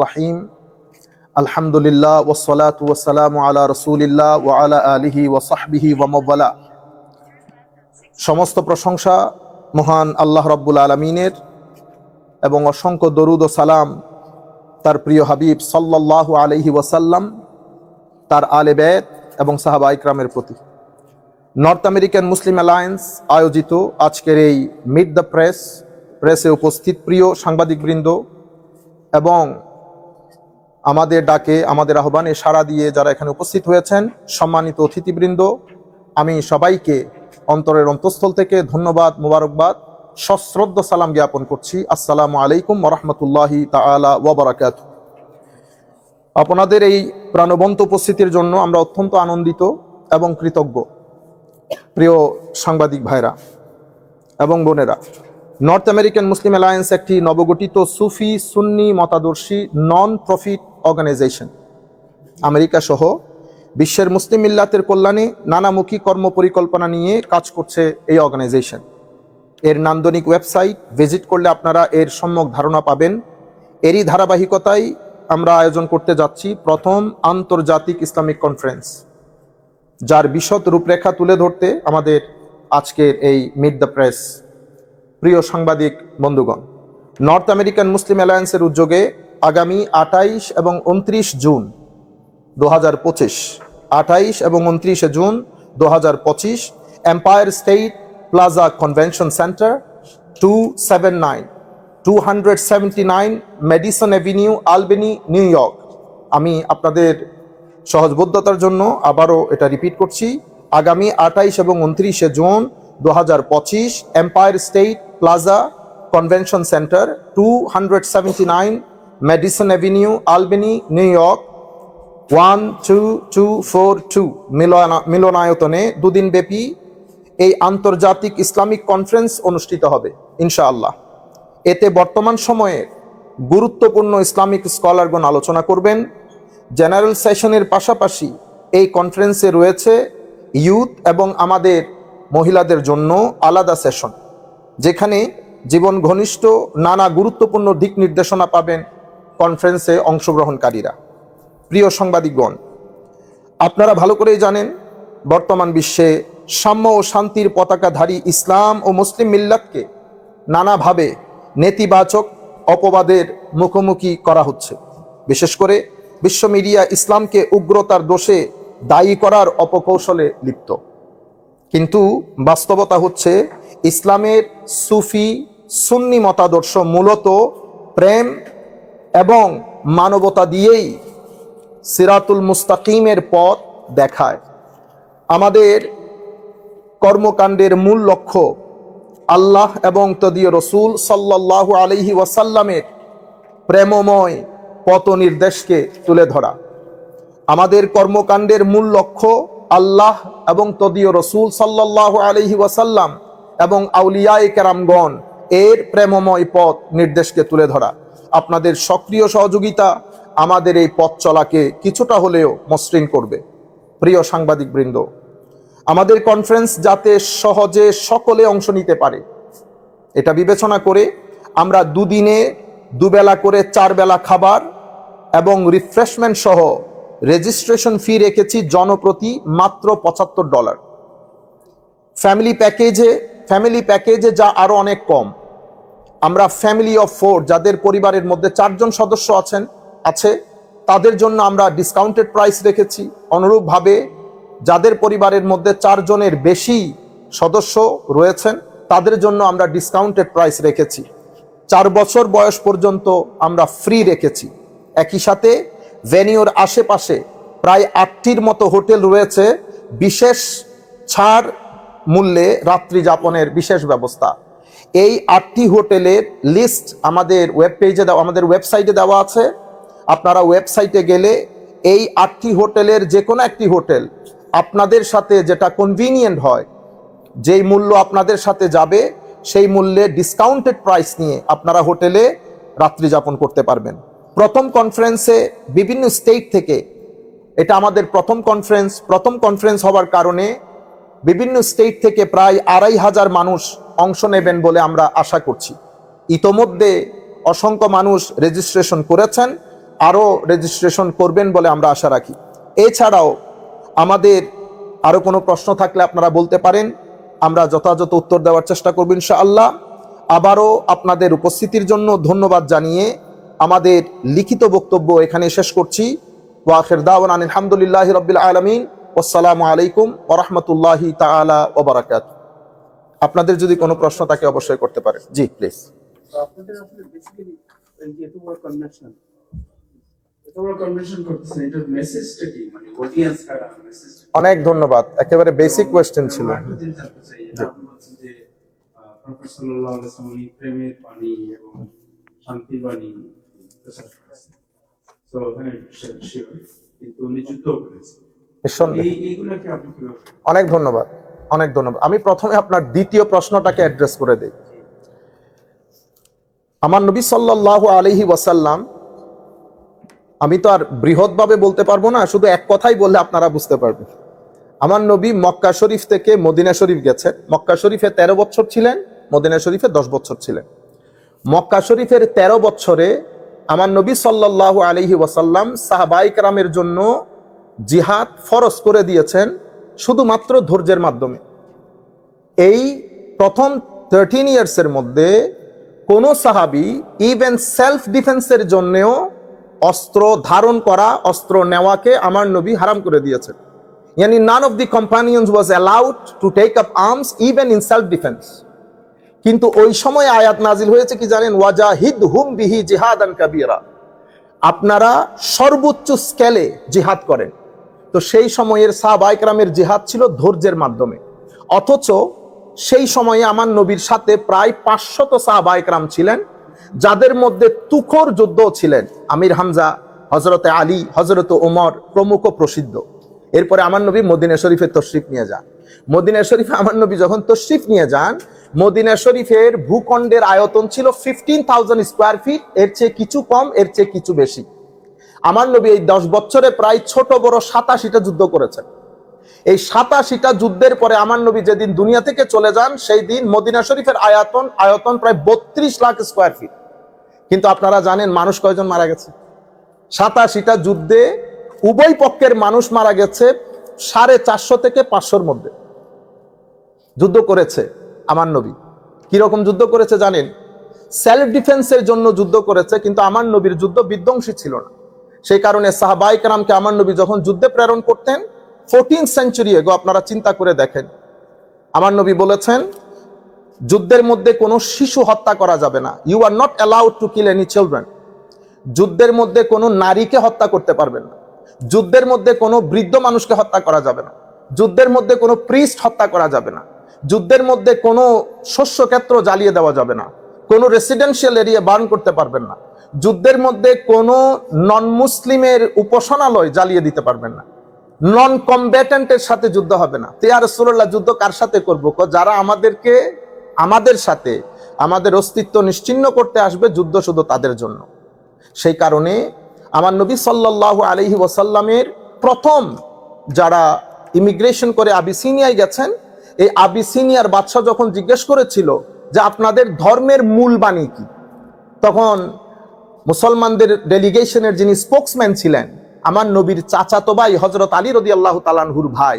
রহিম আলহামদুলিল্লাহ ওয়াসসালাতু ওয়াসসালামু আলা রাসূলিল্লাহ ওয়া আলা আলিহি ওয়া সাহবিহি ওয়া মাওয়ালা। সমস্ত প্রশংসা মহান আল্লাহ রাব্বুল আলামিনের এবং অসংখ্য দরুদ ও সালাম তার প্রিয় হাবিব সাল্লাল্লাহু আলাইহি ওয়াসাল্লাম, তার আলে বেত এবং সাহাবা ইকরামের প্রতি। নর্থ আমেরিকান মুসলিম অ্যালায়েন্স আয়োজিত আজকের এই মিট দ্য প্রেসে উপস্থিত প্রিয় সাংবাদিকবৃন্দ এবং আমাদের ডাকে, আমাদের আহ্বানে সাড়া দিয়ে যারা এখানে উপস্থিত হয়েছেন, সম্মানিত অতিথিবৃন্দ, আমি সবাইকে অন্তরের অন্তঃস্থল থেকে ধন্যবাদ, মুবারকবাদ, সশ্রদ্ধ সালাম জ্ঞাপন করছি। আসসালামু আলাইকুম ওয়া রাহমাতুল্লাহি তাআলা ওয়া বারাকাতুহু। আপনাদের এই প্রাণবন্ত উপস্থিতির জন্য আমরা অত্যন্ত আনন্দিত এবং কৃতজ্ঞ। প্রিয় সাংবাদিক ভাইরা এবং বোনেরা, নর্থ আমেরিকান মুসলিম অ্যালায়েন্স একটি নবগঠিত সুফি সুন্নি মতাদর্শী নন প্রফিট অর্গানাইজেশন। আমেরিকা সহ বিশ্বের মুসলিম মিল্লাতের কল্যাণে নানামুখী কর্ম পরিকল্পনা নিয়ে কাজ করছে এই অর্গানাইজেশন। এর নান্দনিক ওয়েবসাইট ভিজিট করলে আপনারা এর সম্যক ধারণা পাবেন। এরই ধারাবাহিকতায় আমরা আয়োজন করতে যাচ্ছি প্রথম আন্তর্জাতিক ইসলামিক কনফারেন্স, যার বিশদ রূপরেখা তুলে ধরতে আমাদের আজকের এই মিট দ্য প্রেস। প্রিয় সাংবাদিক বন্ধুগণ, নর্থ আমেরিকান মুসলিম অ্যালায়েন্সের উদ্যোগে আগামী 28 এবং 29 জুন 2025, 28 এবং 29 June 2025 empire state plaza convention centre, 279 medicine avenue, আলবেনি, new York. আমি আপনাদের সহজবোধ্যতার জন্য আবারও এটা রিপিট করছি। আগামী 28 এবং 29 June 2025 empire state plaza convention centre, 279 medicine avenue, আলবেনি, new York, 12242 মিলনায়তনে দুদিনব্যাপী এই আন্তর্জাতিক ইসলামিক কনফারেন্স অনুষ্ঠিত হবে ইনশাআল্লাহ। এতে বর্তমান সময়ে গুরুত্বপূর্ণ ইসলামিক স্কলারগণ আলোচনা করবেন। জেনারেল সেশনের পাশাপাশি এই কনফারেন্সে রয়েছে ইউথ এবং আমাদের মহিলাদের জন্য আলাদা সেশন, যেখানে জীবন ঘনিষ্ঠ নানা গুরুত্বপূর্ণ দিক নির্দেশনা পাবেন কনফারেন্সে অংশগ্রহণকারীরা। প্রিয় সাংবাদিকগণ, আপনারা ভালো করেই জানেন বর্তমান বিশ্বে সাম্য ও শান্তির পতাকাধারী ইসলাম ও মুসলিম মিল্লাতকে নানাভাবে নেতিবাচক অপবাদের মুখোমুখি করা হচ্ছে। বিশেষ করে বিশ্ব মিডিয়া ইসলামকে উগ্রতার দোষে দায়ী করার অপকৌশলে লিপ্ত। কিন্তু বাস্তবতা হচ্ছে ইসলামের সুফি সুন্নি মতাদর্শ মূলত প্রেম এবং মানবতা দিয়েই সিরাতুল মুস্তাকিমের পথ দেখায়। আমাদের কর্মকাণ্ডের মূল লক্ষ্য আল্লাহ এবং তদীয় রসুল সাল্লাল্লাহু আলাইহি ওয়াসাল্লামের প্রেমময় পথ নির্দেশকে তুলে ধরা। আমাদের কর্মকাণ্ডের মূল লক্ষ্য আল্লাহ এবং তদীয় রসুল সাল্লাল্লাহু আলাইহি ওয়াসাল্লাম এবং আউলিয়ায়ে কেরামগণ এর প্রেমময় পথ নির্দেশকে তুলে ধরা। আপনাদের সক্রিয় সহযোগিতা আমাদের এই পথ চলাকে কিছুটা হলেও মসৃণ করবে। প্রিয় সাংবাদিকবৃন্দ, আমাদের কনফারেন্স যাতে সহজে সকলে অংশ নিতে পারে, এটা বিবেচনা করে আমরা দুদিনে দুবেলা করে 4 বেলা খাবার এবং রিফ্রেশমেন্ট সহ রেজিস্ট্রেশন ফি রেখেছি জনপ্রতি মাত্র $75। ফ্যামিলি প্যাকেজে যা আরো অনেক কম। আমরা ফ্যামিলি অফ 4, যাদের পরিবারের মধ্যে 4 জন সদস্য আছে তাদের জন্য আমরা ডিসকাউন্টেড প্রাইস রেখেছি। অনুরূপভাবে যাদের পরিবারের মধ্যে 4 জনের বেশি সদস্য রয়েছেন তাদের জন্য আমরা ডিসকাউন্টেড প্রাইস রেখেছি। 4 বছর বয়স পর্যন্ত আমরা ফ্রি রেখেছি। একই সাথে ভেনিউর আশেপাশে প্রায় 8টির মতো হোটেল রয়েছে বিশেষ ছাড় মূল্যে রাত্রি যাপনের বিশেষ ব্যবস্থা। এই 8টি হোটেলের লিস্ট আমাদের ওয়েবসাইটে দেওয়া আছে। আপনারা ওয়েবসাইটে গেলে এই 8টি হোটেলের যে কোনো একটি হোটেল আপনাদের সাথে যেটা কনভিনিয়েন্ট হয়, যেই মূল্য আপনাদের সাথে যাবে সেই মূল্যে ডিসকাউন্টেড প্রাইস নিয়ে আপনারা হোটেলে রাত্রি যাপন করতে পারবেন। প্রথম কনফারেন্সে বিভিন্ন স্টেট থেকে, এটা আমাদের প্রথম কনফারেন্স হওয়ার কারণে বিভিন্ন স্টেট থেকে প্রায় 2500 মানুষ অংশ নেবেন বলে আমরা আশা করছি। ইতোমধ্যে অসংখ্য মানুষ রেজিস্ট্রেশন করেছেন আরও রেজিস্ট্রেশন করবেন বলে আমরা আশা রাখি। এছাড়াও আমাদের আরও কোনো প্রশ্ন থাকলে আপনারা বলতে পারেন, আমরা যথাযথ উত্তর দেওয়ার চেষ্টা করব ইনশাআল্লাহ। আবারও আপনাদের উপস্থিতির জন্য ধন্যবাদ জানিয়ে আমাদের লিখিত বক্তব্য এখানে শেষ করছি। ওয়া আখির দাওয়ানা আলহামদুলিল্লাহি রাব্বিল আলামিন। আসসালামু আলাইকুম ওয়া রাহমাতুল্লাহি তাআলা ওয়া বারাকাতুহু। আপনাদের যদি কোনো প্রশ্ন থাকে অবশ্যই করতে পারেন। জি প্লিজ। আপনাদের আসলে বেসিক্যালি এত বড় কনভেনশন করতেছেন, এটার মেসেজটা কি, মানে অডিয়েন্স কারা, মেসেজ? অনেক ধন্যবাদ, একেবারে বেসিক কোয়েশ্চেন ছিল। আপনি বলছেন যে প্রফেসর সাল্লাল্লাহু আলাইহি ওয়াসাল্লাম প্রেমের বাণী এবং শান্তির বাণী প্রচার করেছেন। তো হ্যাঁ, কিন্তু উনি যুদ্ধ করেছেন। এইগুলোকে আপনি কিভাবে? অনেক ধন্যবাদ, অনেক ধন্যবাদ। আমি প্রথমে আপনার দ্বিতীয় প্রশ্নটাকে অ্যাড্রেস করে দিই। আমার নবী সাল্লাল্লাহু আলাইহি ওয়াসাল্লাম, আমি তো আর বৃহৎভাবে বলতে পারবো না, শুধু এক কথাই বললে আপনারা বুঝতে পারবেন। আমার নবী মক্কা শরীফ থেকে মদিনা শরীফ গেছেন। মক্কা শরীফে 13 বছর ছিলেন, মদিনা শরীফে 10 বছর ছিলেন। মক্কা শরীফের 13 বছরে আমার নবী সাল্লাল্লাহু আলাইহি ওয়াসাল্লাম সাহাবায়ে কেরামের জন্য জিহাদ ফরজ করে দিয়েছেন শুধুমাত্র ধৈর্যের মাধ্যমে। এই প্রথম 13 ইয়ার্সের মধ্যে কোন সাহাবী ইভেন সেলফ ডিফেন্সের জন্যও অস্ত্র ধারণ করা, অস্ত্র নেওয়াকে আমার নবী হারাম করে দিয়েছেন। ইয়ানি none of the companions was allowed to take up arms even in self defense. কিন্তু ওই সময় আয়াত নাজিল হয়েছে কি জানেন? ওয়াজাহিদহুম বিহি জিহাদান কাবীরা, আপনারা সর্বোচ্চ স্কেলে জিহাদ করেন। তো সেই সময়ের সাহাবায়ে কেরামের জিহাদ ছিল ধৈর্যের মাধ্যমে। অথচ সেই সময়ে আমার নবীর সাথে প্রায় 500 সাহাবায়ে কেরাম ছিলেন, যাদের মধ্যে তুখর যোদ্ধ ছিলেন। আমির হামজা, হযরতে আলী, হযরতে ওমর প্রমুখ প্রসিদ্ধ। এরপরে আমার নবী মদিনা শরীফে তশরিফ নিয়ে যান। মদিনা শরীফে আমার নবী যখন তশরিফ নিয়ে যান, মদিনা শরীফের ভূখণ্ডের আয়তন ছিল 15,000 স্কোয়ার ফিট, এর চেয়ে কিছু কম, এর চেয়ে কিছু বেশি। আমার নবী এই 10 বছরে প্রায় ছোট বড় 87টা যুদ্ধ করেছেন। এই 87টা যুদ্ধের পরে আমার নবী যেদিন দুনিয়া থেকে চলে যান, সেই দিন মদিনা শরীফের আয়তন প্রায় 32 লাখ স্কোয়ার ফিট। কিন্তু আপনারা জানেন মানুষ কয়জন মারা গেছে? 87টা যুদ্ধে উভয় পক্ষের মানুষ মারা গেছে 450 থেকে 500-র মধ্যে। যুদ্ধ করেছে আমার নবী। কিরকম যুদ্ধ করেছে জানেন? সেলফ ডিফেন্সের জন্য যুদ্ধ করেছে, কিন্তু আমার নবীর যুদ্ধ বিধ্বংসী ছিল না। সেই কারণে সাহাবায়ে কেরামকে আমার নবী যখন যুদ্ধে প্রেরণ করতেন 14th সেঞ্চুরি এগো, আপনারা চিন্তা করে দেখেন, আমার নবী বলেছেন যুদ্ধের মধ্যে কোনো শিশু হত্যা করা যাবে না। You are not allowed to kill any children. যুদ্ধের মধ্যে কোনো নারীকে হত্যা করতে পারবেন না। যুদ্ধের মধ্যে কোনো বৃদ্ধ মানুষকে হত্যা করা যাবে না। যুদ্ধের মধ্যে কোনো প্রিস্ট হত্যা করা যাবে না। যুদ্ধের মধ্যে কোনো শস্য ক্ষেত্র জ্বালিয়ে দেওয়া যাবে না। কোনো রেসিডেন্সিয়াল এরিয়া বার্ন করতে পারবেন না। যুদ্ধের মধ্যে কোনো নন মুসলিমের উপাসনালয় জ্বালিয়ে দিতে পারবেন না। নন কমব্যাটেন্টের সাথে যুদ্ধ হবে না। ইয়া রাসূলুল্লাহ, যুদ্ধ কার সাথে করব? যারা আমাদের সাথে আমাদের অস্তিত্ব নিশ্চিহ্ন করতে আসবে, যুদ্ধ শুধু তাদের জন্য। সেই কারণে আমার নবী সাল্লাল্লাহু আলাইহি ওয়াসাল্লামের প্রথম যারা ইমিগ্রেশন করে আবিসিনিয়ায় গেছেন, এই আবিসিনিয়ার বাদশা যখন জিজ্ঞেস করেছিল যে আপনাদের ধর্মের মূল বাণী কি, তখন মুসলমানদের ডেলিগেশনের যিনি স্পোকসম্যান ছিলেন, আমার নবীর চাচাতো ভাই হযরত আলী রাদিয়াল্লাহু তাআলা আনহুর ভাই,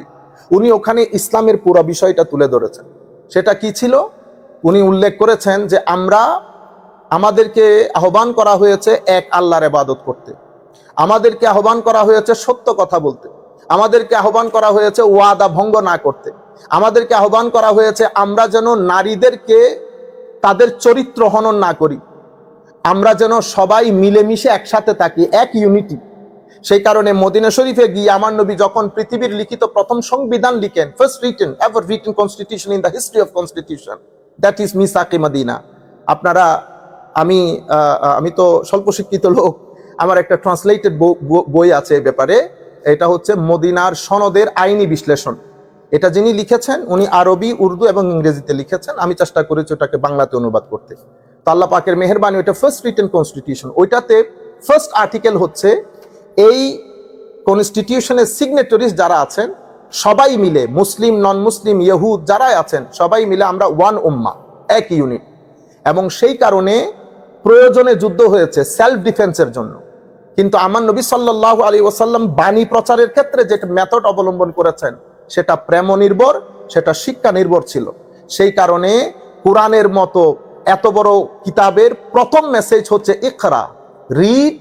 উনি ওখানে ইসলামের পুরো বিষয়টা তুলে ধরেছেন। সেটা কি ছিল? উনি উল্লেখ করেছেন যে আমাদেরকে আহ্বান করা হয়েছে এক আল্লাহর ইবাদত করতে, আমাদেরকে আহ্বান করা হয়েছে সত্য কথা বলতে, আমাদেরকে আহ্বান করা হয়েছে ওয়াদা ভঙ্গ না করতে, আমাদেরকে আহ্বান করা হয়েছে আমরা যেন নারীদেরকে তাদের চরিত্র হনন না করি, আমরা যেন সবাই মিলেমিশে একসাথে থাকি, এক ইউনিটি। সেই কারণে মদিনা শরীফে গিয়ে আমার নবী যখন পৃথিবীর লিখিত প্রথম সংবিধান লিখেন, first written ever written constitution in the history of constitution, that is মিসাকে মদিনা। আপনারা আমি তো স্বল্প শিক্ষিত লোক, আমার একটা ট্রান্সলেটেড বই আছে এই ব্যাপারে। এটা হচ্ছে মদিনার সনদের আইনি বিশ্লেষণ। এটা যিনি লিখেছেন উনি আরবি, উর্দু এবং ইংরেজিতে লিখেছেন। আমি চেষ্টা করেছি ওটাকে বাংলাতে অনুবাদ করতে। তো আল্লাহ পাকের মেহেরবানি, ওইটা ফার্স্ট রিটেন কনস্টিটিউশন। ওইটাতে ফার্স্ট আর্টিকেল হচ্ছে এই কনস্টিটিউশনের সিগনেটরিজ যারা আছেন সবাই মিলে, মুসলিম, নন মুসলিম, ইহুদ যারাই আছেন সবাই মিলে আমরা ওয়ান উম্মাহ, এক ইউনিট। এবং সেই কারণে প্রয়োজনে যুদ্ধ হয়েছে সেলফ ডিফেন্সের জন্য, কিন্তু আমার নবী সাল্লাল্লাহু আলাইহি ওয়াসাল্লাম বাণী প্রচারের ক্ষেত্রে যে মেথড অবলম্বন করেছেন সেটা প্রেম নির্ভর, সেটা শিক্ষা নির্ভর ছিল। সেই কারণে কোরআনের মতো এত বড় কিতাবের প্রথম মেসেজ হচ্ছে ইকরা, read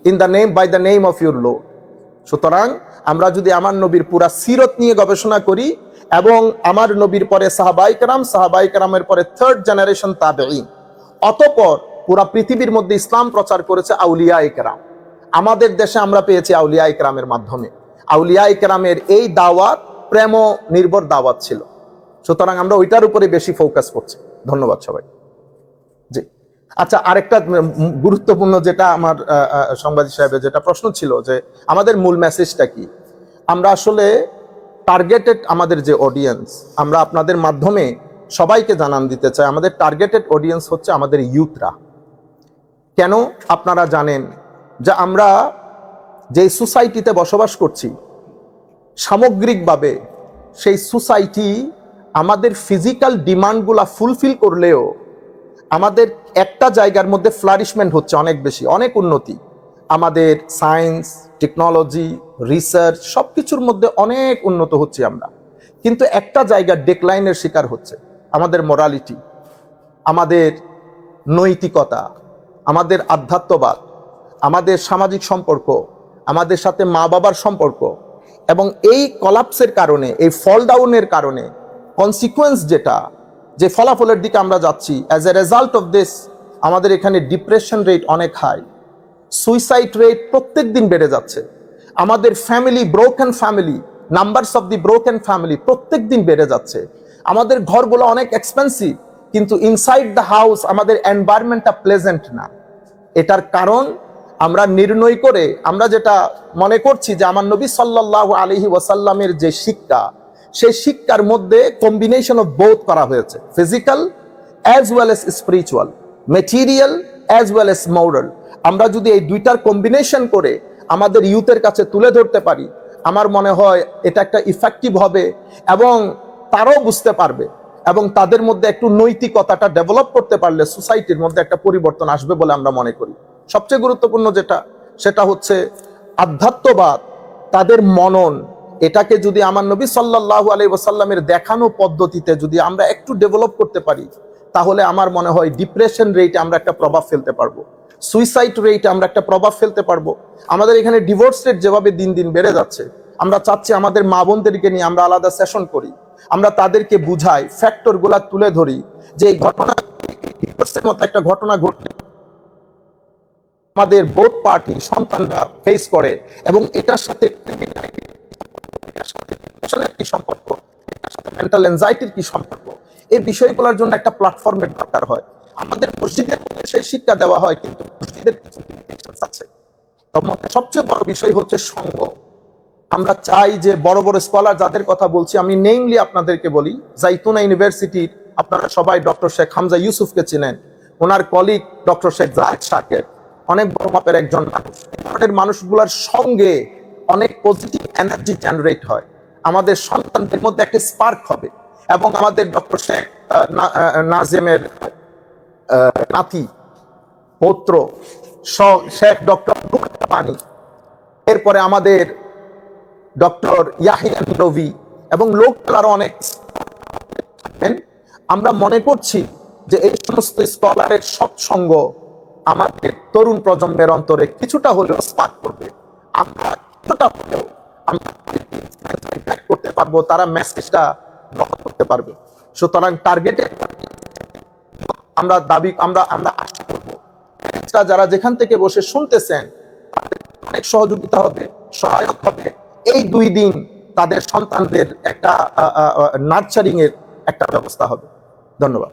in the name by the name of your lord. সুতরাং আমরা যদি আমার নবীর পুরা সিরত নিয়ে গবেষণা করি এবং আমার নবীর পরে সাহাবাই কেরামের পরে থার্ড জেনারেশন তাবেঈন, অতঃপর পুরা পৃথিবীর মধ্যে ইসলাম প্রচার করেছে আউলিয়ায়ে কেরাম। আমাদের দেশে আমরা পেয়েছি আউলিয়ায়ে কেরামের মাধ্যমে। আউলিয়ায়ে কেরামের এই দাওয়াত প্রেম নির্ভর দাওয়াত ছিল। সুতরাং আমরা ওইটার উপরে বেশি ফোকাস করছি। ধন্যবাদ সবাই। জি, আচ্ছা, আরেকটা গুরুত্বপূর্ণ যেটা আমার সাংবাদিক সাহেবের যেটা প্রশ্ন ছিল যে আমাদের মূল মেসেজটা কি। আমরা আসলে টার্গেটেড আমাদের যে অডিয়েন্স, আমরা আপনাদের মাধ্যমে সবাইকে জানান দিতে চাই আমাদের টার্গেটেড অডিয়েন্স হচ্ছে আমাদের ইউথরা। কেন? আপনারা জানেন যে আমরা যে সোসাইটিতে বসবাস করছি সামগ্রিকভাবে সেই সোসাইটি আমাদের ফিজিক্যাল ডিমান্ডগুলা ফুলফিল করলেও আমাদের একটা জায়গার মধ্যে ফ্লারিশমেন্ট হচ্ছে অনেক বেশি, অনেক উন্নতি। আমাদের সায়েন্স, টেকনোলজি, রিসার্চ সবকিছুর মধ্যে অনেক উন্নত হচ্ছে আমরা, কিন্তু একটা জায়গার ডেক্লাইনের শিকার হচ্ছে আমাদের মোরালিটি, আমাদের নৈতিকতা, আমাদের আধ্যাত্মবাদ, আমাদের সামাজিক সম্পর্ক, আমাদের সাথে মা বাবার সম্পর্ক। এবং এই কলাপসের কারণে, এই ফল ডাউনের কারণে কনসিকুয়েন্স যেটা, যে ফলাফলের দিকে আমরা যাচ্ছি, as a result of this আমাদের এখানে ডিপ্রেশন রেট অনেক হাই, সুইসাইড রেট প্রত্যেক দিন বেড়ে যাচ্ছে, আমাদের family, broken family, numbers of the broken family প্রত্যেক দিন বেড়ে যাচ্ছে। আমাদের ঘরগুলো অনেক এক্সপেন্সিভ, কিন্তু ইনসাইড দ্য হাউস আমাদের এনভায়রনমেন্টটা প্লেজেন্ট না। এটার কারণ আমরা নির্ণয় করে আমরা যেটা মনে করছি যে আমার নবী সাল্লাল্লাহু আলাইহি ওয়াসাল্লামের যে শিক্ষা, সেই শিক্ষার মধ্যে কম্বিনেশন অফ বোথ করা হয়েছে, physical as well as spiritual, material as well as moral. আমরা যদি এই দুইটার কম্বিনেশন করে আমাদের ইউথের কাছে তুলে ধরতে পারি, আমার মনে হয় এটা একটা ইফেক্টিভ হবে এবং তারাও বুঝতে পারবে এবং তাদের মধ্যে একটু নৈতিকতাটা ডেভেলপ করতে পারলে সোসাইটির মধ্যে একটা পরিবর্তন আসবে বলে আমরা মনে করি। সবচেয়ে গুরুত্বপূর্ণ যেটা, সেটা হচ্ছে আধ্যাত্মবাদ, তাদের মনন। এটাকে যদি আমার নবী সাল্লাল্লাহু আলাইহি ওয়াসাল্লামের দেখানো পদ্ধতিতে যদি আমরা একটু ডেভেলপ করতে পারি, তাহলে আমার মনে হয় ডিপ্রেশন রেটে আমরা একটা প্রভাব ফেলতে পারবো, সুইসাইড রেটে আমরা একটা প্রভাব ফেলতে পারবো। আমাদের এখানে ডিভোর্স রেট যেভাবে দিন দিন বেড়ে যাচ্ছে, আমরা চাচ্ছি আমাদের মা বোনদেরকে নিয়ে আমরা আলাদা সেশন করি, আমরা তাদেরকে বুঝাই, ফ্যাক্টর গুলা তুলে ধরি যে এই ঘটনা ডিভোর্সের মতো একটা ঘটনা ঘটলে আমাদের বোথ পার্টি সন্তানরা ফেস করে এবং এটার সাথে কি সম্পর্ক, মেন্টাল এনজাইটির কি সম্পর্ক, এই বিষয়গুলোর জন্য একটা প্ল্যাটফর্মের দরকার হয়। আমাদের মসজিদের মধ্যে সেই শিক্ষা দেওয়া হয়, কিন্তু মসজিদের কিছু limitations আছে। সবচেয়ে বড় বিষয় হচ্ছে সঙ্গ। আমরা চাই যে বড় বড় স্কলার যাদের কথা বলছি, আমি নেমলি আপনাদেরকে বলি, জাইতুনা ইউনিভার্সিটির আপনারা সবাই ডক্টর শেখ হামজা ইউসুফকে চিনেন, ওনার কলিগ ডক্টর শেখ জায়েদ শাকের, অনেক বড় মাপের একজন মানুষ। এই ধরনের মানুষগুলোর সঙ্গে অনেক পজিটিভ এনার্জি জেনারেট হয়, আমাদের সন্তানদের মধ্যে একটা স্পার্ক হবে। এবং আমাদের ডক্টর শেখ নাজিমের নাতি পৌত্র শেখ ডক্টর পানি, এরপরে আমাদের ডক্টর ইয়াহিয়া রবি এবং লোকগুলো আরো অনেক। আমরা মনে করছি যে এই সমস্ত স্কলারের সৎসঙ্গ আমাদের তরুণ প্রজন্মের অন্তরে কিছুটা হলেও স্পার্ক করবে, আমরা কিছুটা হলেও আমরা করতে পারবো, তারা মেসেজটা গ্রহণ করতে পারবে। সুতরাং টার্গেটে আমরা দাবি আমরা আশা করবো যারা যেখান থেকে বসে শুনতেছেন তাদের অনেক সহযোগিতা হবে, সহায়ক হবে। এই 2 দিন তাদের সন্তানদের একটা নার্চারিং এর একটা ব্যবস্থা হবে। ধন্যবাদ।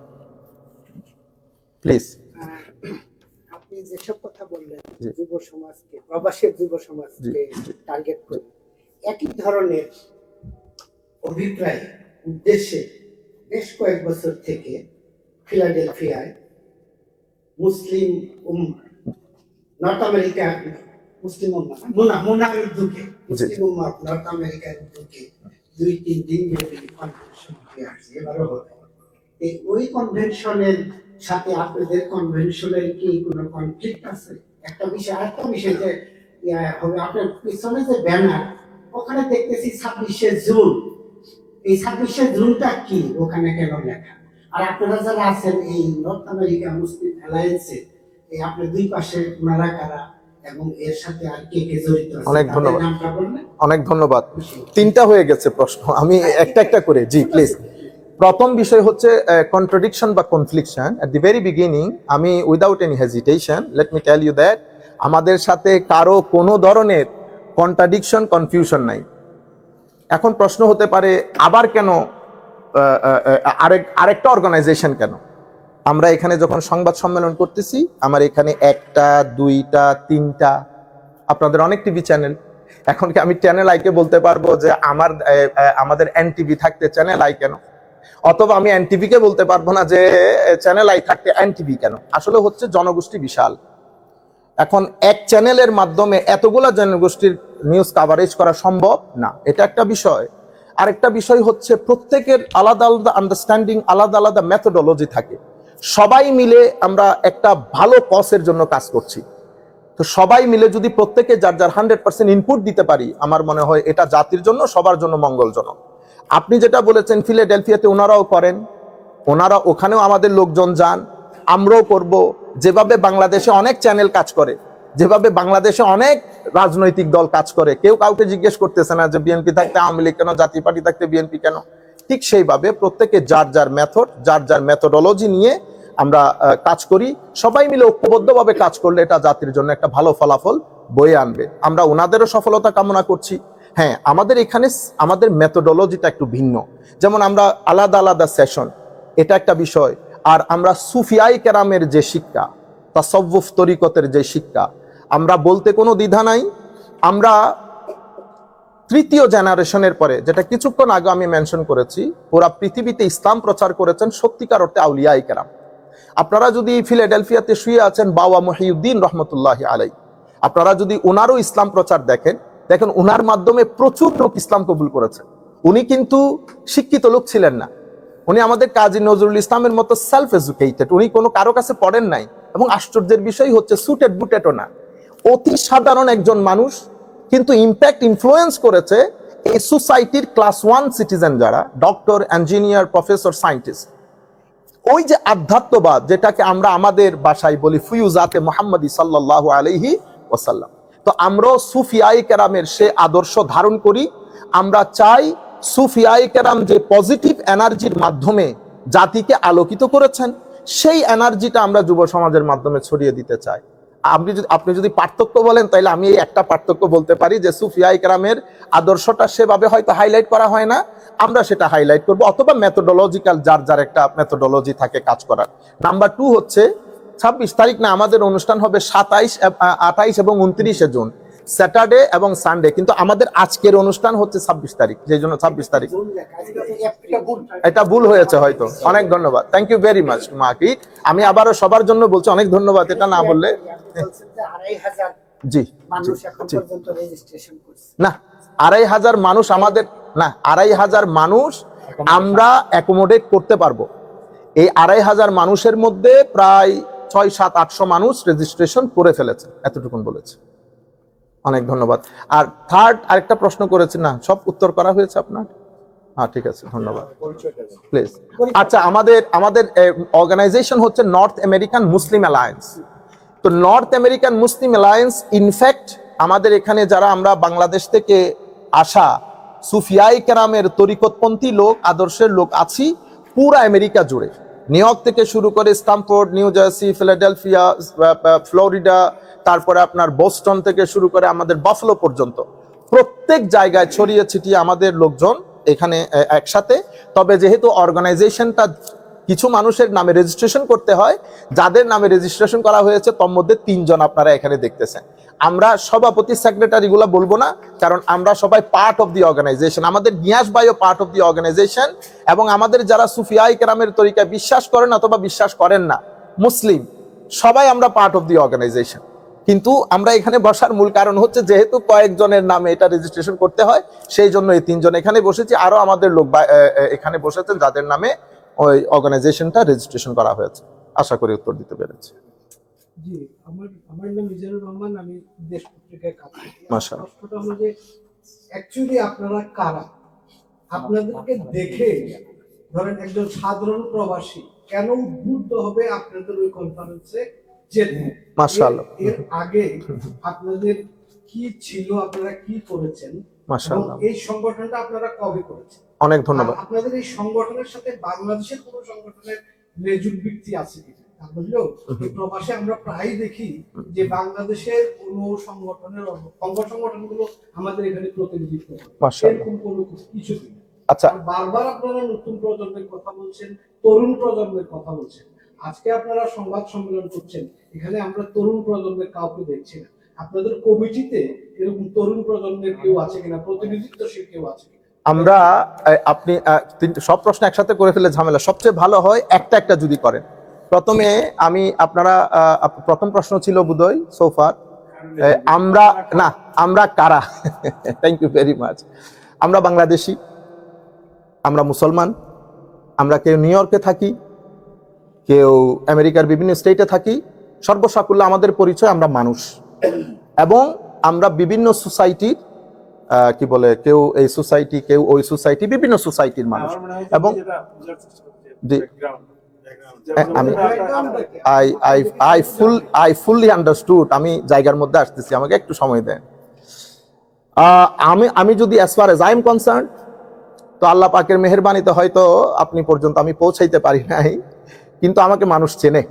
প্লিজ। আপনি যেসব কথা বললেন যুব সমাজকে, প্রবাসী যুব সমাজকে টার্গেট করে একই ধরনের অভিপ্রায় উদ্দেশ্যে বেশ কয়েক বছর থেকে ফিলাডেলফিয়ায় মুসলিম নর্থ আমেরিকা, মুসলিম মুনার উদ্যোগে, মুসলিম নর্থ আমেরিকার উদ্যোগে 2-3 দিন ব্যাপী কনভেনশন হয়ে আসছে, এবারও হবে। ওই কনভেনশনের সাথে আপনাদের কনভেনশনের কি কোনো কনফ্লিক্ট আছে? একটা বিষয়, আরেকটা বিষয় যে হবে আপনার পিছনে যে ব্যানার, ওখানে দেখতেছি 26শে জুন। এই 26শে জুনটা কি, ওখানে কেন লেখা? আর আপনারা যারা আছেন এই নর্থ আমেরিকা মুসলিম অ্যালায়েন্সে, এই আপনার দুই পাশে ওনারা কারা এবং এর সাথে আর কে কে জড়িত আছে? অনেক তাদের ধন্যবাদ। নামটা বললেন। অনেক ধন্যবাদ। তিনটা হয়ে গেছে প্রশ্ন, আমি একটা একটা করে, জি প্লিজ। প্রথম বিষয় হচ্ছে কন্ট্রাডিকশন বা confliction. At the very beginning আমি without any hesitation let me tell you that আমাদের সাথে কারো কোনো ধরনের কন্ট্রাডিকশন কনফিউশন নাই। এখন প্রশ্ন হতে পারে আবার কেন আরেকটা অর্গানাইজেশন কেন? আমরা এখানে যখন সংবাদ সম্মেলন করতেছি, আমার এখানে একটা, দুইটা, তিনটা, আপনাদের অনেক টিভি চ্যানেল। এখন কি আমি চ্যানেল আইকে বলতে পারবো যে আমাদের এনটিভি থাকতে চ্যানেল আই কেন? অথবা আমি এনটিভি কে বলতে পারবো না যে চ্যানেল আই থাকতে এনটিভি কেন? আসলে হচ্ছে জনগোষ্ঠী বিশাল। এখন এক চ্যানেলের মাধ্যমে এতগুলা জনগোষ্ঠীর নিউজ কাভারেজ করা সম্ভব না, এটা একটা বিষয়। আরেকটা বিষয় হচ্ছে প্রত্যেকের আলাদা আলাদা আন্ডারস্ট্যান্ডিং, আলাদা আলাদা মেথোডোলজি থাকে। সবাই মিলে আমরা একটা ভালো কজের জন্য কাজ করছি। তো সবাই মিলে যদি প্রত্যেকে যার যার 100% ইনপুট দিতে পারি, আমার মনে হয় এটা জাতির জন্য, সবার জন্য মঙ্গলজনক। আপনি যেটা বলেছেন ফিলাডেলফিয়াতে ওনারাও করেন, ওনারা ওখানেও আমাদের লোকজন যান, আমরাও করব। যেভাবে বাংলাদেশে অনেক চ্যানেল কাজ করে, যেভাবে বাংলাদেশে অনেক রাজনৈতিক দল কাজ করে, কেউ কাউকে জিজ্ঞেস করতেছে না যে বিএনপি থাকতে আওয়ামী লীগ কেন, জাতীয় পার্টি থাকতে বিএনপি কেন। ঠিক সেইভাবে প্রত্যেকে যার যার মেথড, যার যার মেথোডোলজি নিয়ে আমরা কাজ করি। সবাই মিলে ঐক্যবদ্ধভাবে কাজ করলে এটা জাতির জন্য একটা ভালো ফলাফল বয়ে আনবে। আমরা ওনাদেরও সফলতা কামনা করছি। হ্যাঁ, আমাদের এখানে আমাদের মেথোডোলজিটা একটু ভিন্ন। যেমন আমরা আলাদা আলাদা সেশন, এটা একটা বিষয়। আর আমরা সুফিয়াই কেরামের যে শিক্ষা, তাসাউফ তরিকতের যে শিক্ষা, আমরা বলতে কোনো দ্বিধা নাই। আমরা তৃতীয় জেনারেশনের পরে, যেটা কিছুক্ষণ আগে আমি মেনশন করেছি, পুরা পৃথিবীতে ইসলাম প্রচার করেছেন সত্যিকার অর্থে আউলিয়াই কেরাম। আপনারা যদি ফিলাডেলফিয়াতে শুয়ে আছেন বাবা মহিউদ্দিন রহমতুল্লাহ আলাই, আপনারা যদি উনারও ইসলাম প্রচার দেখেন, উনার মাধ্যমে প্রচুর লোক ইসলাম কবুল করেছেন। উনি কিন্তু শিক্ষিত লোক ছিলেন না, উনি আমাদের কাজী নজরুল ইসলামের মতো সেলফ এডুকেটেড। উনি কোনো কারো কাছে পড়েন নাই, এবং আশ্চর্যের বিষয় হচ্ছে সুটেড বুটেডও না, অতি সাধারণ একজন মানুষ, কিন্তু ইম্প্যাক্ট ইনফ্লুয়েন্স করেছে এই সোসাইটির ক্লাস 1 সিটিজেন যারা ডক্টর, ইঞ্জিনিয়ার, প্রফেসর, সায়েন্টিস্ট। ওই যে আধ্যাত্মবাদ, যেটাকে আমরা আমাদের ভাষায় বলি ফুয়ুজাতে মুহাম্মাদি সাল্লাল্লাহু আলাইহি ওয়াসাল্লাম, তো আমরাও সুফিয়াই কেরামের সে আদর্শ ধারণ করি। আমরা চাই সুফিয়াই কেরাম যে পজিটিভ এনার্জির মাধ্যমে জাতিকে আলোকিত করেছেন, সেই এনার্জিটা আমরা যুব সমাজের মাধ্যমে ছড়িয়ে দিতে চাই। আপনি যদি পার্থক্য বলেন, তাহলে আমি এই একটা পার্থক্য বলতে পারি যে সুফিয়াই কেরামের আদর্শটা সেভাবে হয়তো হাইলাইট করা হয় না, আমরা সেটা হাইলাইট করব। অথবা মেথোডোলজিক্যাল যার যার একটা মেথোডোলজি থাকে কাজ করার। নাম্বার 2 হচ্ছে 26 তারিখ না, আমাদের অনুষ্ঠান হবে 27, 28 এবং 29শে জুন, স্যাটারডে এবং সানডে। কিন্তু আমাদের আজকের অনুষ্ঠান হচ্ছে 26 তারিখ, যেই জন্য 26 তারিখ। এটা ভুল হয়েছে হয়তো। অনেক ধন্যবাদ, থ্যাংক ইউ ভেরি মাচ মাকি। আমি আবারও সবার জন্য বলছি অনেক ধন্যবাদ, এটা না বললে। জি, মানুষ এখন পর্যন্ত রেজিস্ট্রেশন করছে না, 2500 মানুষ আমাদের না, 2500 মানুষ আমরা অ্যাকোমোডেট করতে পারবো। এই 2500 মানুষের মধ্যে প্রায় 600-700 মানুষ রেজিস্ট্রেশন করে ফেলেছে, এতটুকুন বলেছে। অনেক ধন্যবাদ। আর থার্ড আরেকটা প্রশ্ন করেছেন, না সব উত্তর করা হয়েছে আপনার? হ্যাঁ, ঠিক আছে, ধন্যবাদ। প্লিজ। আচ্ছা, আমাদের অর্গানাইজেশন হচ্ছে নর্থ আমেরিকান মুসলিম অ্যালায়েন্স। তো north American Muslim alliance, in fact আমাদের এখানে যারা আমরা বাংলাদেশ থেকে আসা সুফিয়াই কেরামের তরিকতপন্থী লোক, আদর্শের লোক আছি পুরা আমেরিকা জুড়ে, নিউ ইয়র্ক থেকে শুরু করে Stamford, new jersey, Philadelphia, Florida, তারপরে আপনার বোস্টন থেকে শুরু করে আমাদের বাফলো পর্যন্ত প্রত্যেক জায়গায় ছড়িয়ে ছিটিয়ে আমাদের লোকজন এখানে একসাথে। তবে যেহেতু অর্গানাইজেশনটা কিছু মানুষের নামে রেজিস্ট্রেশন করতে হয়, যাদের নামে রেজিস্ট্রেশন করা হয়েছে তার মধ্যে 3 জন আপনারা এখানে দেখতেছেন। আমরা সভাপতি, সেক্রেটারি গুলা বলবো না, কারণ আমরা সবাই পার্ট অফ দি অর্গানাইজেশন। আমাদের গিয়াস ভাইও পার্ট অফ দি অর্গানাইজেশন, এবং আমাদের যারা সুফিয়াই কেরামের তরিকায় বিশ্বাস করেন অথবা বিশ্বাস করেন না, মুসলিম, সবাই আমরা পার্ট অফ দি অর্গানাইজেশন। কিন্তু আমরা এখানে বসার মূল কারণ হচ্ছে যেহেতু কয়েকজনের নামে এটা রেজিস্ট্রেশন করতে হয়, সেই জন্য এই 3 জন এখানে বসেছি। আরো আমাদের লোক এখানে বসেছেন যাদের নামে ওই অর্গানাইজেশনটা রেজিস্ট্রেশন করা হয়েছে। আশা করি উত্তর দিতে পেরেছি। জি, আমার আমার নাম মিজানুর রহমান, আমি দেশ পত্রিকায় কাজ করি। আমার মাশাআল্লাহ। প্রশ্নটা হলো যে অ্যাকচুয়ালি আপনারা কারা? আপনাদেরকে দেখে ধরেন একজন সাধারণ প্রবাসী কেন উদ্বুদ্ধ হবে আপনাদের ওই কনফারেন্সে যেতে? মাশাআল্লাহ। এর আগে আপনাদের কি ছিল, আপনারা কি করেছেন, এবং মাশাআল্লাহ, এই সংগঠনটা আপনারা কবে করেছেন? অনেক ধন্যবাদ। আর আপনাদের এই সংগঠনের সাথে বাংলাদেশের কোন সংগঠনের লেজুর ভিত্তি আছে কিনা? বুঝলো, এই প্রবাসে আমরা প্রায় দেখি যে বাংলাদেশের কোন সংগঠনের অঙ্গ সংগঠনগুলো আমাদের এখানে প্রতিনিধিত্ব করে। মাশাআল্লাহ। এরকম কোনো কিছু কি না? আচ্ছা, আর বারবার আপনারা নতুন প্রজন্মের কথা বলছেন, তরুণ প্রজন্মের কথা বলছেন। আজকে আপনারা সংবাদ সম্মেলন করছেন, এখানে আমরা তরুণ প্রজন্মের কাউকে দেখছি না। আপনাদের কমিটিতে এরকম তরুণ প্রজন্মের কেউ আছে কিনা, প্রতিনিধিত্বশীল কেউ আছে কিনা? আমরা আপনি সব প্রশ্ন একসাথে করে ফেলে ঝামেলা। সবচেয়ে ভালো হয় একটা একটা যদি করেন। প্রথমে আমি আপনারা প্রথম প্রশ্ন ছিল বোধহয় সোফার আমরা না আমরা কারা। Thank you very much. আমরা বাংলাদেশি, আমরা মুসলমান, আমরা কেউ নিউ ইয়র্কে থাকি, কেউ আমেরিকার বিভিন্ন স্টেটে থাকি। সর্বসাকুল্যে আমাদের পরিচয় আমরা মানুষ, এবং আমরা বিভিন্ন সোসাইটির কি বলে, কেউ এই সোসাইটি, কেউ ওই সোসাইটি, বিভিন্ন সোসাইটির মানুষ। এবং জি, আমি আই ফুললি আন্ডারস্টুড। আমি জায়গার মধ্যে আসতেছি, আমাকে একটু সময় দেন। আমি যদি as far age I am concern, তো আল্লাহ পাকের মেহেরবানিতে হয়তো আপনি পর্যন্ত আমি পৌঁছাইতে পারি নাই, কিন্তু আমাকে মানুষ চেনে।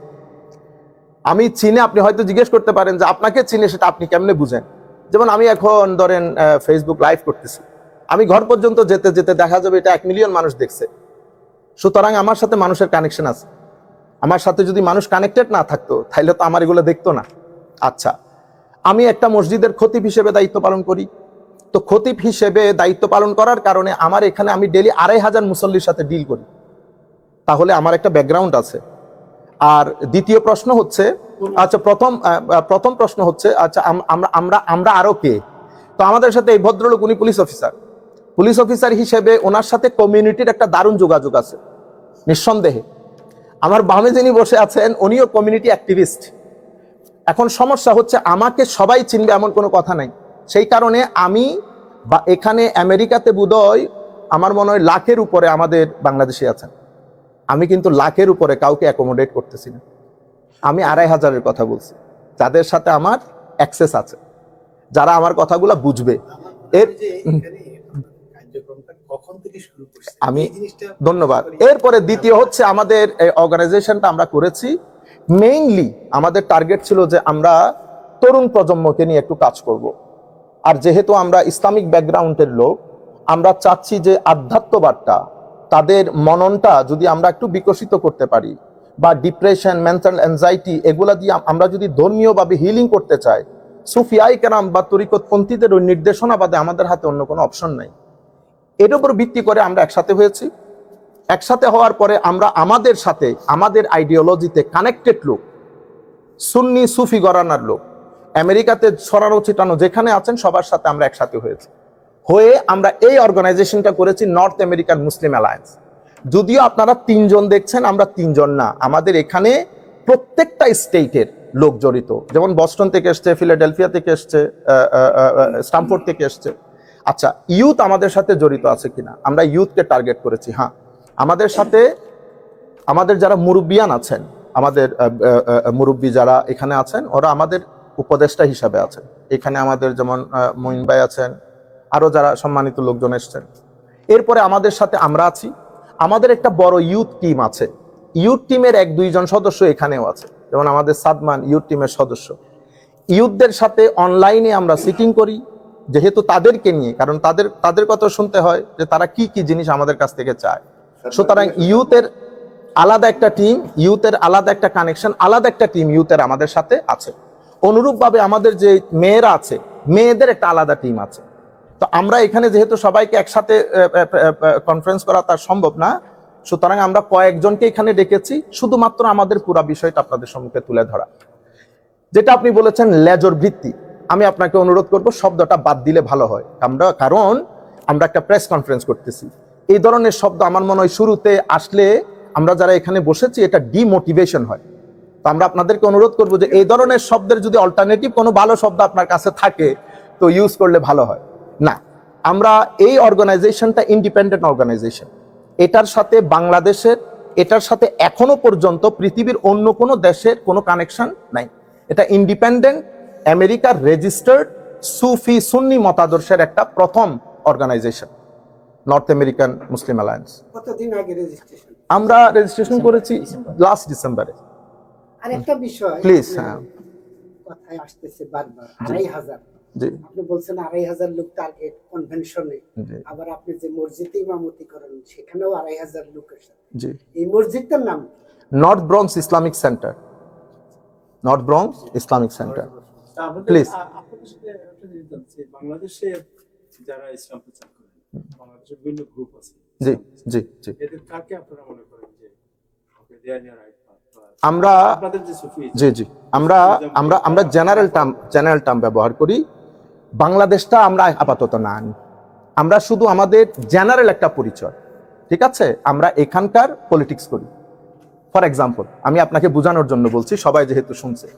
আমি চিনে, আপনি হয়তো জিজ্ঞেস করতে পারেন যে আপনাকে চিনে সেটা আপনি কেমনে বুঝেন। যেমন আমি এখন ধরেন ফেসবুক লাইভ করতেছি, আমি ঘর পর্যন্ত যেতে যেতে দেখা যাবে এটা 1 মিলিয়ন মানুষ দেখছে। সুতরাং আমার সাথে মানুষের কানেকশন আছে। আমার সাথে যদি মানুষ কানেক্টেড না থাকতো তাহলে তো আমার এগুলো দেখতো না। আচ্ছা, আমি একটা মসজিদের খতিব হিসেবে দায়িত্ব পালন করি। তো খতিব হিসেবে দায়িত্ব পালন করার কারণে আমার এখানে আমি ডেলি 2500 মুসল্লির সাথে ডিল করি। তাহলে আমার একটা ব্যাকগ্রাউন্ড আছে। আর দ্বিতীয় প্রশ্ন হচ্ছে, আচ্ছা প্রথম প্রশ্ন হচ্ছে, আচ্ছা আমরা আরো কে? তো আমাদের সাথে এই ভদ্রলোক, উনি পুলিশ অফিসার। পুলিশ অফিসার হিসেবে ওনার সাথে কমিউনিটির একটা দারুণ যোগাযোগ আছে নিঃসন্দেহে। আমার বামে যিনি বসে আছেন উনিও কমিউনিটি অ্যাক্টিভিস্ট। এখন সমস্যা হচ্ছে আমাকে সবাই চিনবে এমন কোনো কথা নাই। সেই কারণে আমি এখানে আমেরিকাতে বোধহয় আমার মনে হয় লাখের উপরে আমাদের বাংলাদেশি আছেন। আমি কিন্তু লাখের উপরে কাউকে অ্যাকোমোডেট করতেছি না। আমি 2500-এর কথা বলছি, যাদের সাথে আমার অ্যাক্সেস আছে, যারা আমার কথাগুলো বুঝবে। আমি ধন্যবাদ। এরপরে দ্বিতীয় হচ্ছে, আমাদের এই অর্গানাইজেশনটা আমরা করেছি মেইনলি, আমাদের টার্গেট ছিল যে আমরা তরুণ প্রজন্মকে নিয়ে একটু কাজ করব। আর যেহেতু আমরা ইসলামিক ব্যাকগ্রাউন্ডের লোক, আমরা চাচ্ছি যে আধ্যাত্মবাদটা, তাদের মননটা যদি আমরা একটু বিকশিত করতে পারি, বা ডিপ্রেশন, মেন্টাল অ্যাংজাইটি, এগুলা দিয়ে আমরা যদি ধর্মীয়ভাবে হিলিং করতে চাই, সুফিয়াই কেরাম বা তরিকতপন্থীদের ওই নির্দেশনা বাদে আমাদের হাতে অন্য কোনো অপশন নাই। এর উপর ভিত্তি করে আমরা একসাথে হয়েছি। একসাথে হওয়ার পরে আমরা আমাদের সাথে, আমাদের আইডিওলজিতে কানেক্টেড লোক, সুন্নি সুফি গরানার লোক, আমেরিকাতে ছড়ানো ছিটানো যেখানে আছেন সবার সাথে আমরা একসাথে হয়েছি। হয়ে আমরা এই অর্গানাইজেশনটা করেছি নর্থ আমেরিকান মুসলিম অ্যালায়েন্স। যদিও আপনারা 3 জন দেখছেন, আমরা 3 জন না, আমাদের এখানে প্রত্যেকটা স্টেটের লোক জড়িত। যেমন বস্টন থেকে এসছে, ফিলাডেলফিয়া থেকে এসছে, স্ট্যামফোর্ড থেকে এসছে। আচ্ছা, ইউথ আমাদের সাথে জড়িত আছে কিনা? আমরা ইউথকে টার্গেট করেছি। হ্যাঁ, আমাদের সাথে আমাদের যারা মুরব্বিয়ান আছেন, আমাদের মুরব্বী যারা এখানে আছেন, ওরা আমাদের উপদেষ্টা হিসাবে আছেন। এখানে আমাদের যেমন মঈন ভাই আছেন, আরো যারা সম্মানিত লোকজন এসছেন। এরপরে আমাদের সাথে আমরা আছি। আমাদের একটা বড় ইউথ টিম আছে। ইউথ টিমের 1-2 জন সদস্য এখানেও আছে, যেমন আমাদের সাদমান ইউথ টিমের সদস্য। ইউথদের সাথে অনলাইনে আমরা সিটিং করি, যেহেতু তাদেরকে নিয়ে, কারণ তাদের কথা শুনতে হয় যে তারা কি কি জিনিস আমাদের কাছ থেকে চায়। সুতরাং ইউথের আলাদা একটা টিম, ইউথের আলাদা একটা কানেকশন, আলাদা একটা টিম ইউথের আমাদের সাথে আছে। অনুরূপভাবে আমাদের যে মেয়েরা আছে, মেয়েদের একটা আলাদা টিম আছে। তো আমরা এখানে যেহেতু সবাইকে একসাথে কনফারেন্স করা তার সম্ভব না, সুতরাং আমরা কয়েকজনকে এখানে ডেকেছি শুধুমাত্র আমাদের পুরো বিষয়টা আপনাদের সম্মুখে তুলে ধরা। যেটা আপনি বলেছেন লেজর ভিত্তি, আমি আপনাকে অনুরোধ করব শব্দটা বাদ দিলে ভালো হয়। কারণ আমরা একটা প্রেস কনফারেন্স করতেছি, এই ধরনের শব্দ আমার মনে হয় শুরুতে আসলে আমরা যারা এখানে বসেছি এটা ডিমোটিভেশন হয়। তো আমরা আপনাদেরকে অনুরোধ করবো যে এই ধরনের শব্দের যদি অল্টারনেটিভ কোনো ভালো শব্দ আপনার কাছে থাকে তো ইউজ করলে ভালো হয়। না, আমরা এই অর্গানাইজেশনটা ইন্ডিপেন্ডেন্ট অর্গানাইজেশন, এটার সাথে বাংলাদেশের, এটার সাথে এখনো পর্যন্ত পৃথিবীর অন্য কোনো দেশের কোনো কানেকশন নাই। এটা ইন্ডিপেন্ডেন্ট আমেরিকার রেজিস্টার্ড সুফি সুন্নি মতাদর্শের একটা প্রথম organisation, North American Muslim Alliance. কতদিন আগে রেজিস্ট্রেশন? আমরা রেজিস্ট্রেশন করেছি লাস্ট ডিসেম্বরে। আর একটা বিষয় প্লিজ। হ্যাঁ, কথায় আসতেছে বারবার 2500। জি আপনি বলছেন 2500 লোক টার্গেট কনভেনশনে, জি আবার আপনি যে মসজিদে ইমামতি করেন সেখানেও 2500 লোক এসে। জি। এই মসজিদটার নাম কি? North Bronx Islamic centre, north Bronx Islamic centre. Please. আপনাদের সাথে একটা জিনিস জানতে চাই, বাংলাদেশে যারা ইসলাম প্রচার করেন, বাংলাদেশের বিভিন্ন গ্রুপ আছে, জি জি জি। এদের কাকে আপনারা মনে করেন যে ওকে they are in your right path? আমরা আপনাদের যে সুফি, জি জি আমরা আমরা আমরা জেনারেল টার্ম ব্যবহার করি। বাংলাদেশটা আমরা আপাতত না আনি, আমরা শুধু আমাদের জেনারেল একটা পরিচয়, ঠিক আছে? আমরা এখানকার পলিটিক্স করি। ফর এক্সাম্পল, আমি আপনাকে বোঝানোর জন্য বলছি, সবাই যেহেতু শুনছে,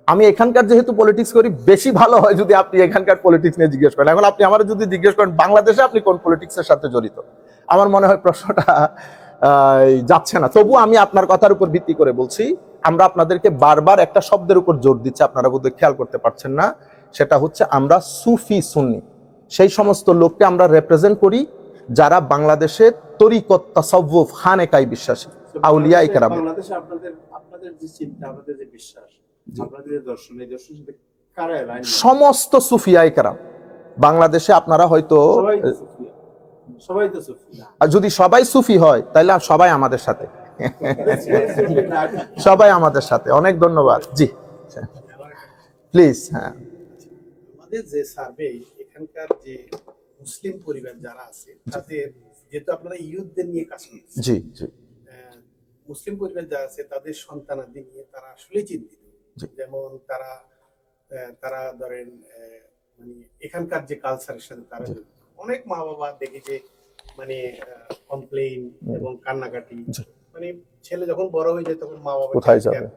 আমি এখানকার যেহেতু পলিটিক্স করি, বেশি ভালো হয় যদি আপনি এখানকার পলিটিক্স নিয়ে জিজ্ঞেস করেন। এখন আপনি আমার যদি জিজ্ঞেস করেন বাংলাদেশে আপনি কোন পলিটিক্সের সাথে জড়িত, আমার মনে হয় প্রশ্নটা যাচ্ছে না। তবু আমি আপনার কথার উপর ভিত্তি করে বলছি, আমরা আপনাদেরকে বারবার একটা শব্দের উপর জোর দিচ্ছি, আপনারা বোধহয় খেয়াল করতে পারছেন না, সেটা হচ্ছে আমরা সুফি সুন্নি। সেই সমস্ত লোককে আমরা রেপ্রেজেন্ট করি যারা বাংলাদেশের তরিকত তাসাউফ খানেকায় বিশ্বাসী, আউলিয়া ইকরাম। বাংলাদেশে আপনাদের যে চিন্তা, আপনাদের যে বিশ্বাস, আপনাদের যে দর্শন, এই দর্শনের সাথে কারা লাইন? সমস্ত সুফিয়া ইকরাম বাংলাদেশে। আপনারা হয়তো সবাই তো সুফি। আর যদি সবাই সুফি হয় তাহলে আর সবাই আমাদের সাথে, সবাই আমাদের সাথে। অনেক ধন্যবাদ। জি প্লিজ। হ্যাঁ, আমাদের যে সার্ভে, এখানকার যে মুসলিম পরিবার যারা আছে তাদের, যেহেতু আপনারা ইউথদের নিয়ে কাজ করছেন, জি জি মুসলিম পরিবার যারা আছে তাদের সন্তানাদি নিয়ে তারা আসলে চিন্তিত। জি। যেমন তারা ধরেন মানে এখানকার যে কালচারের সাথে তারা জি। জড়িত। অনেক মা বাবা দেখি যে মানে কমপ্লেইন এবং কান্নাকাটি, জি। মানে ছেলে যখন বড় হয়ে যায় তখন মা বাবা কোথায় যাবে?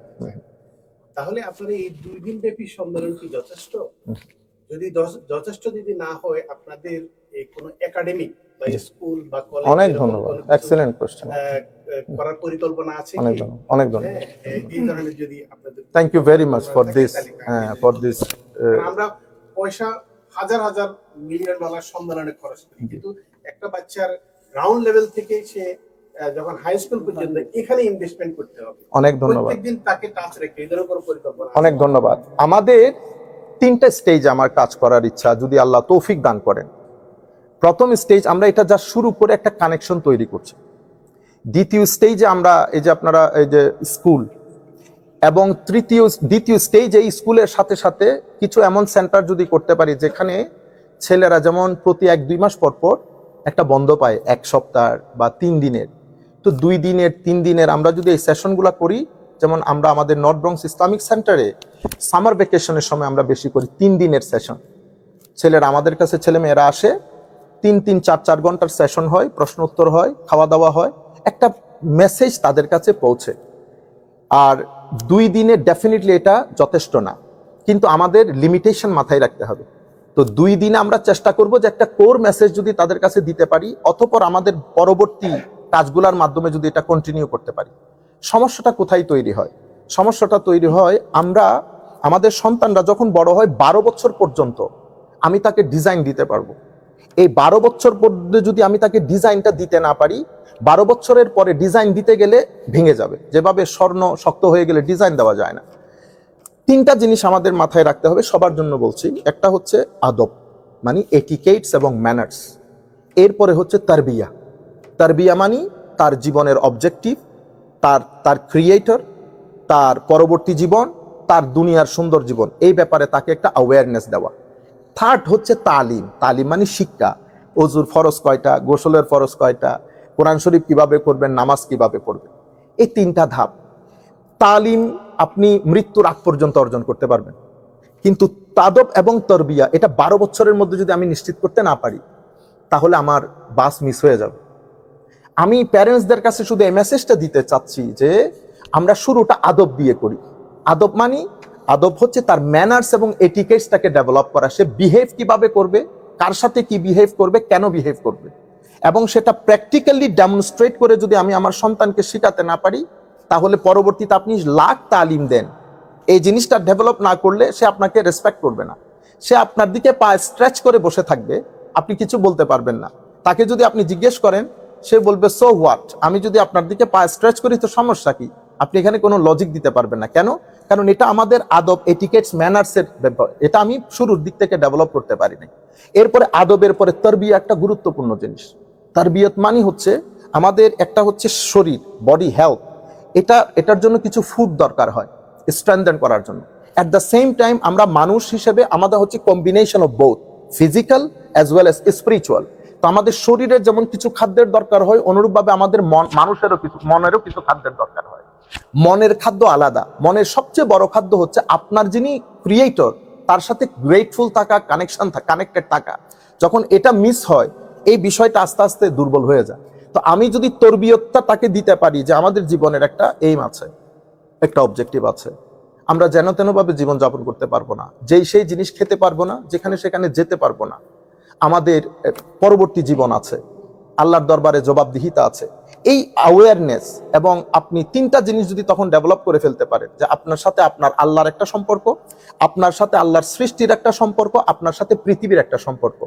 তাহলে আপনারা এই 2 দিন ব্যাপী সম্মেলন কি যথেষ্ট? যদি যথেষ্ট যদি না হয়, আপনাদের এই কোনো একাডেমিক বা স্কুল বা কলেজ, অনেক ধন্যবাদ, এক্সেলেন্ট কোশ্চেন, করার পরিকল্পনা আছে অনেক কি? ধন্যবাদ, অনেক ধন্যবাদ। এই ধরনের যদি আপনাদের, thank you very much for this, for this. কারণ আমরা পয়সা হাজার হাজার মিলিয়ন ডলার সম্মেলনে খরচ করি, কিন্তু একটা বাচ্চার গ্রাউন্ড লেভেল থেকে সে যখন হাই স্কুল পর্যন্ত এখানে ইনভেস্টমেন্ট করতে হবে। অনেক ধন্যবাদ, প্রত্যেকদিন তাকে টাচ রেখে এই ধরনের কোনো পরিকল্পনা আছে? অনেক ধন্যবাদ। আমাদের 3টা স্টেজ আমার কাজ করার ইচ্ছা, যদি আল্লাহ তৌফিক দান করেন। প্রথম স্টেজ, আমরা এটা যা শুরু করে একটা কানেকশন তৈরি করছি। দ্বিতীয় স্টেজে আমরা এই যে আপনারা এই যে স্কুল, এবং দ্বিতীয় স্টেজে এই স্কুলের সাথে সাথে কিছু এমন সেন্টার যদি করতে পারি যেখানে ছেলেরা যেমন প্রতি 1-2 মাস পর পর একটা বন্ধ পায়, 1 সপ্তাহ বা 3 দিনের, তো 2 দিনের 3 দিনের আমরা যদি এই সেশনগুলো করি, যেমন আমরা আমাদের নর্থ ব্রঙ্কস ইসলামিক সেন্টারে সামার ভ্যাকেশনের সময় আমরা বেশি করি 3 দিনের সেশন। ছেলেরা আমাদের কাছে, ছেলে মেয়েরা আসে, 3-4 ঘন্টার সেশন হয়, প্রশ্ন উত্তর হয়, খাওয়া দাওয়া হয়, একটা মেসেজ তাদের কাছে পৌঁছে। আর 2 দিনে ডেফিনেটলি এটা যথেষ্ট না, কিন্তু আমাদের লিমিটেশন মাথায় রাখতে হবে। তো 2 দিনে আমরা চেষ্টা করব যে একটা কোর মেসেজ যদি তাদের কাছে দিতে পারি, অতঃপর আমাদের পরবর্তী কাজগুলোর মাধ্যমে যদি এটা কন্টিনিউ করতে পারি। সমস্যাটা কোথায় তৈরি হয়? সমস্যাটা তৈরি হয় আমরা, আমাদের সন্তানরা যখন বড় হয় 12 বছর পর্যন্ত আমি তাকে ডিজাইন দিতে পারবো। এই 12 বছর পর্যন্ত যদি আমি তাকে ডিজাইনটা দিতে না পারি, 12 বছরের পরে ডিজাইন দিতে গেলে ভেঙে যাবে, যেভাবে স্বর্ণ শক্ত হয়ে গেলে ডিজাইন দেওয়া যায় না। 3টা জিনিস আমাদের মাথায় রাখতে হবে, সবার জন্য বলছি। একটা হচ্ছে আদব, মানে এটিকেটস এবং ম্যানার্স। এরপরে হচ্ছে তারবিয়া। তারবিয়া মানে তার জীবনের অবজেক্টিভ, তার ক্রিয়েটর, তার পরবর্তী জীবন, তার দুনিয়ার সুন্দর জীবন, এই ব্যাপারে তাকে একটা অ্যাওয়ারনেস দেওয়া। থার্ড হচ্ছে তালিম। তালিম মানে শিক্ষা, ওযুর ফরজ কয়টা, গোসলের ফরজ কয়টা, কোরআন শরীফ কিভাবে পড়বেন, নামাজ কিভাবে পড়বেন, এই 3টা ধাপ। তালিম আপনি মৃত্যুর আগ পর্যন্ত অর্জন করতে পারবেন, কিন্তু তাদব এবং তরবিয়া এটা 12 বছরের মধ্যে যদি আমি নিশ্চিত করতে না পারি, তাহলে আমার বাস মিস হয়ে যাবে। আমি প্যারেন্টসদের কাছে শুধু এই মেসেজটা দিতে চাচ্ছি যে আমরা শুরুটা আদব দিয়ে করি। আদব মানে আদব হচ্ছে তার ম্যানার্স এবং এটিকেটসটাকে ডেভেলপ করা, সে বিহেভ কিভাবে করবে, কার সাথে কি বিহেভ করবে, কেন বিহেভ করবে, এবং সেটা প্র্যাকটিক্যালি ডেমনস্ট্রেট করে যদি আমি আমার সন্তানকে শেখাতে না পারি, তাহলে পরবর্তীতে আপনি লাখ তালিম দেন, এই জিনিসটা ডেভেলপ না করলে সে আপনাকে রেসপেক্ট করবে না, সে আপনার দিকে পা স্ট্রেচ করে বসে থাকবে, আপনি কিছু বলতে পারবেন না। তাকে যদি আপনি জিজ্ঞেস করেন, সে বলবে সো হোয়াট, আমি যদি আপনার দিকে পা স্ট্রেচ করি তো সমস্যা কি? আপনি এখানে কোনো লজিক দিতে পারবেন না। কেন? কারণ এটা আমাদের আদব, এটিকেটস, ম্যানার্সের ব্যাপার, এটা আমি শুরুর দিক থেকে ডেভেলপ করতে পারি নাই। এরপরে আদবের পরে তারবিয়া একটা গুরুত্বপূর্ণ জিনিস। তারবিয়ত মানে হচ্ছে আমাদের একটা হচ্ছে শরীর, বডি হেলথ, এটার জন্য কিছু ফুড দরকার হয় স্ট্রেনথেন করার জন্য। অ্যাট দ্য সেম টাইম আমরা মানুষ হিসেবে আমাদের হচ্ছে combination of both physical as well as spiritual. তো আমাদের শরীরের যেমন কিছু খাদ্যের দরকার হয়, অনুরূপভাবে আমাদের মনেরও কিছু খাদ্যের দরকার হয়। মনের খাদ্য আলাদা। মনের সবচেয়ে বড় খাদ্য হচ্ছে আপনার যিনি ক্রিয়েটর তার সাথে গ্রেটফুল থাকা, কানেক্টেড থাকা। যখন এটা মিস হয়, এই বিষয়টা আস্তে আস্তে দুর্বল হয়ে যায়। তো আমি যদি তরবিয়তটা তাকে দিতে পারি যে আমাদের জীবনের একটা এইম আছে, একটা অবজেক্টিভ আছে, আমরা যেন তেন ভাবে জীবন যাপন করতে পারবো না, সেই জিনিস খেতে পারবো না, যেখানে সেখানে যেতে পারবো না, আমাদের পরবর্তী জীবন আছে, আল্লাহর দরবারে জবাবদিহিতা আছে, এই অ্যাওয়ারনেস। এবং আপনি তিনটা জিনিস যদি তখন ডেভেলপ করে ফেলতে পারেন, যে আপনার সাথে আপনার আল্লাহর একটা সম্পর্ক, আপনার সাথে আল্লাহর সৃষ্টির একটা সম্পর্ক, আপনার সাথে পৃথিবীর একটা সম্পর্ক,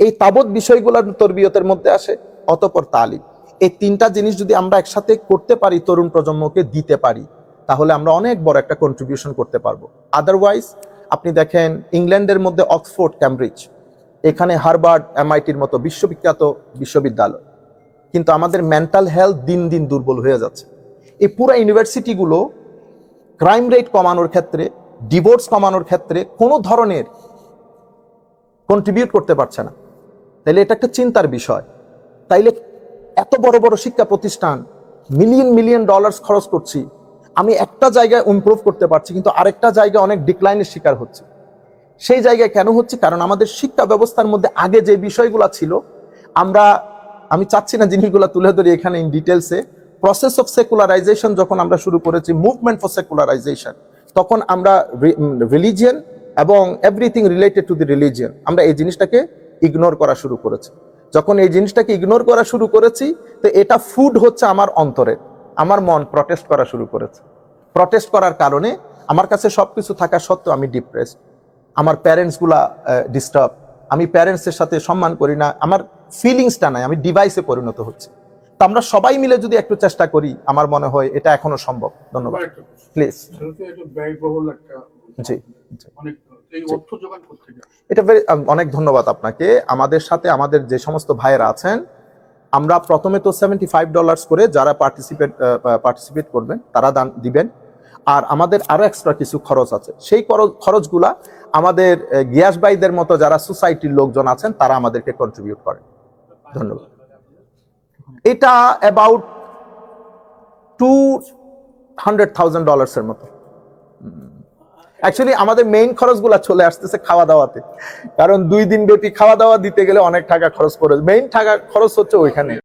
এই তাবৎ বিষয়গুলো তরবিয়তের মধ্যে আসে। অতঃপর তালিম, এই তিনটা জিনিস যদি আমরা একসাথে করতে পারি, তরুণ প্রজন্মকে দিতে পারি, তাহলে আমরা অনেক বড় একটা কন্ট্রিবিউশন করতে পারবো। আদারওয়াইজ আপনি দেখেন ইংল্যান্ডের মধ্যে অক্সফোর্ড, ক্যামব্রিজ, এখানে হার্ভার্ড, এমআইটির মতো বিশ্ববিখ্যাত বিশ্ববিদ্যালয়, কিন্তু আমাদের মেন্টাল হেলথ দিন দিন দুর্বল হয়ে যাচ্ছে। এই পুরো ইউনিভার্সিটিগুলো ক্রাইম রেট কমানোর ক্ষেত্রে, ডিভোর্স কমানোর ক্ষেত্রে কোনো ধরনের কন্ট্রিবিউট করতে পারছে না। তাইলে এটা একটা চিন্তার বিষয়। তাইলে এত বড় বড় শিক্ষা প্রতিষ্ঠান, মিলিয়ন মিলিয়ন ডলার্স খরচ করছি, আমি একটা জায়গায় ইমপ্রুভ করতে পারছি, কিন্তু আরেকটা জায়গায় অনেক ডিক্লাইনের শিকার হচ্ছে। সেই জায়গায় কেন হচ্ছে? কারণ আমাদের শিক্ষা ব্যবস্থার মধ্যে আগে যে বিষয়গুলো ছিল, আমি চাচ্ছি না জিনিসগুলো তুলে ধরি এখানে ইন ডিটেলসে। প্রসেস অফ সেকুলারাইজেশন যখন আমরা শুরু করেছি, মুভমেন্ট ফর সেকুলারাইজেশন, তখন আমরা রিলিজিয়ন এবং everything related to the religion, আমরা এই জিনিসটাকে ইগনোর করা শুরু করেছি। যখন এই জিনিসটাকে ইগনোর করা শুরু করেছি, তো এটা ফুড হচ্ছে আমার অন্তরে, আমার মন প্রটেস্ট করা শুরু করেছে। প্রটেস্ট করার কারণে আমার কাছে সবকিছু থাকা সত্ত্বেও আমি ডিপ্রেসড, আমার প্যারেন্টসগুলা ডিস্টার্ব, আমি প্যারেন্টসের সাথে সম্মান করি না, আমার ফিলিংসটা নাই, আমি ডিভাইসে পরিণত হচ্ছে। তো আমরা সবাই মিলে যদি একটু চেষ্টা করি, আমার মনে হয় এটা এখনো সম্ভব। ধন্যবাদ। প্লিজ। ব্যয়বহুল একটা, জি, অনেক এই অর্থ যোগান করতে যায়। এটা অনেক ধন্যবাদ আপনাকে। আমাদের সাথে আমাদের যে সমস্ত ভাইয়েরা আছেন, আমরা প্রথমে তো $75 করে যারা পার্টিসিপেট করবেন তারা দান দিবেন, আর আমাদের আরো এক্সট্রা কিছু খরচ আছে, সেই খরচগুলা আমাদের গিয়াস ভাইদের মতো যারা সোসাইটির লোকজন আছেন তারা আমাদেরকে কন্ট্রিবিউট করেন। ধন্যবাদ। এটা অ্যাবাউট $200,000 এর মতো। অ্যাকচুয়ালি আমাদের মেইন খরচগুলা চলে আসতেছে খাওয়া দাওয়াতে, কারণ 2 দিন ব্যাপী খাওয়া দাওয়া দিতে গেলে অনেক টাকা খরচ পড়ে। মেইন টাকা খরচ হচ্ছে ওইখানে।